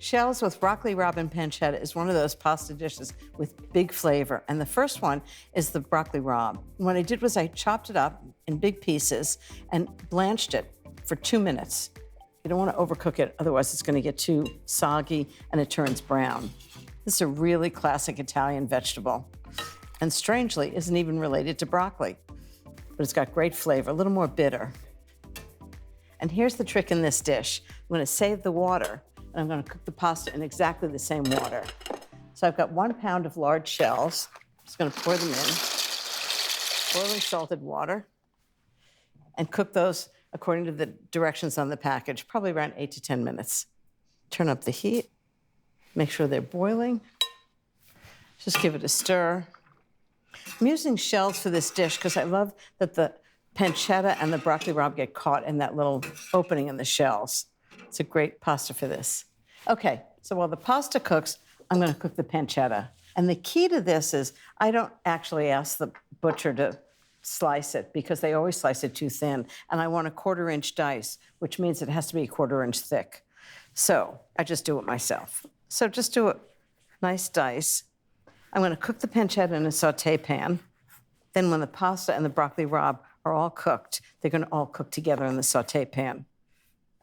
Shells with broccoli rabe pancetta is one of those pasta dishes with big flavor. And the first one is the broccoli rabe. What I did was I chopped it up in big pieces and blanched it for 2 minutes. You don't want to overcook it, otherwise it's going to get too soggy and it turns brown. This is a really classic Italian vegetable. And strangely, isn't even related to broccoli. But it's got great flavor, a little more bitter. And here's the trick in this dish. I'm going to save the water, and I'm going to cook the pasta in exactly the same water. So I've got 1 pound of large shells. I'm just going to pour them in. Boiling salted water. And cook those according to the directions on the package, probably around 8 to 10 minutes. Turn up the heat. Make sure they're boiling. Just give it a stir. I'm using shells for this dish because I love that the pancetta and the broccoli rabe get caught in that little opening in the shells. It's a great pasta for this. Okay, so while the pasta cooks, I'm going to cook the pancetta. And the key to this is I don't actually ask the butcher to slice it because they always slice it too thin. And I want a 1/4 inch dice, which means it has to be 1/4 inch thick. So I just do it myself. So just do a nice dice. I'm going to cook the pancetta in a saute pan. Then when the pasta and the broccoli rabe are all cooked, they're going to all cook together in the saute pan.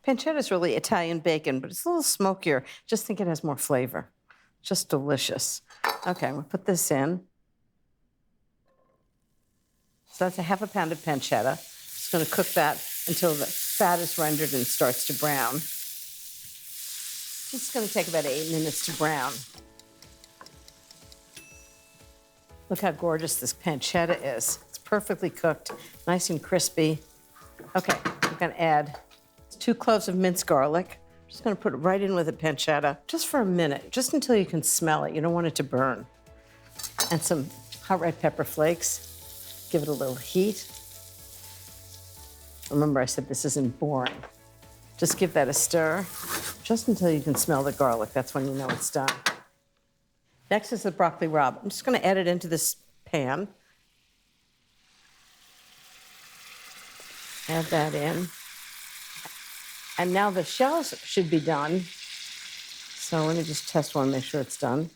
Pancetta is really Italian bacon, but it's a little smokier. Just think it has more flavor. Just delicious. Okay, I'm going to put this in. So that's a 1/2 pound of pancetta. Just going to cook that until the fat is rendered and starts to brown. It's going to take about 8 minutes to brown. Look how gorgeous this pancetta is. It's perfectly cooked, nice and crispy. Okay, I'm going to add 2 cloves of minced garlic. I'm just going to put it right in with the pancetta, just for a minute, just until you can smell it. You don't want it to burn. And some hot red pepper flakes. Give it a little heat. Remember, I said this isn't boring. Just give that a stir, just until you can smell the garlic. That's when you know it's done. Next is the broccoli rabe. I'm just going to add it into this pan. Add that in. And now the shells should be done. So let me just test one, make sure it's done.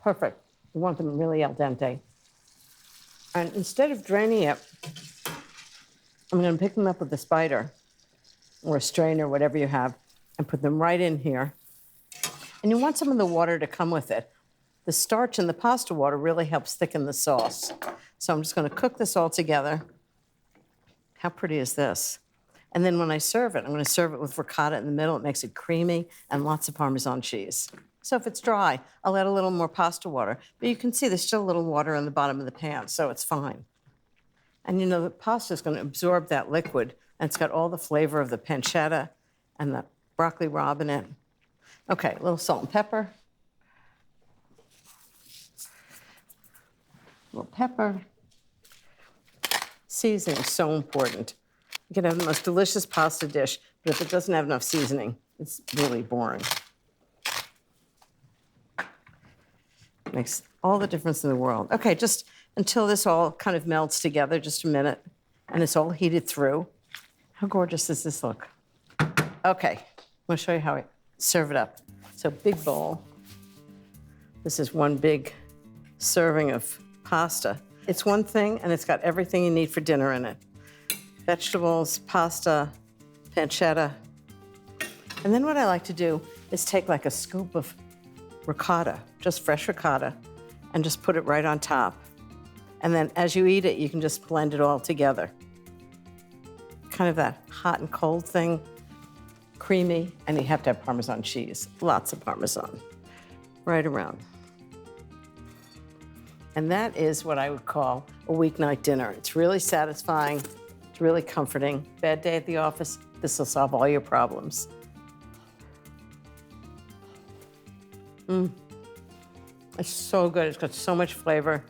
Perfect. We want them really al dente. And instead of draining it, I'm going to pick them up with a spider or a strainer, whatever you have, and put them right in here. And you want some of the water to come with it. The starch in the pasta water really helps thicken the sauce. So I'm just going to cook this all together. How pretty is this? And then when I serve it, I'm going to serve it with ricotta in the middle. It makes it creamy and lots of Parmesan cheese. So if it's dry, I'll add a little more pasta water. But you can see there's still a little water in the bottom of the pan, so it's fine. And you know, the pasta is going to absorb that liquid, and it's got all the flavor of the pancetta and the broccoli rabe in it. Okay, a little salt and pepper. A little pepper. Seasoning is so important. You can have the most delicious pasta dish, but if it doesn't have enough seasoning, it's really boring. Makes all the difference in the world. Okay, just until this all kind of melts together, just a minute, and it's all heated through. How gorgeous does this look? Okay, I'm gonna show you how I serve it up. So big bowl. This is 1 big serving of pasta. It's one thing, and it's got everything you need for dinner in it. Vegetables, pasta, pancetta. And then what I like to do is take like a scoop of ricotta, just fresh ricotta, and just put it right on top. And then as you eat it, you can just blend it all together. Kind of that hot and cold thing, creamy, and you have to have Parmesan cheese, lots of Parmesan, right around. And that is what I would call a weeknight dinner. It's really satisfying, it's really comforting. Bad day at the office, this will solve all your problems. It's so good, it's got so much flavor.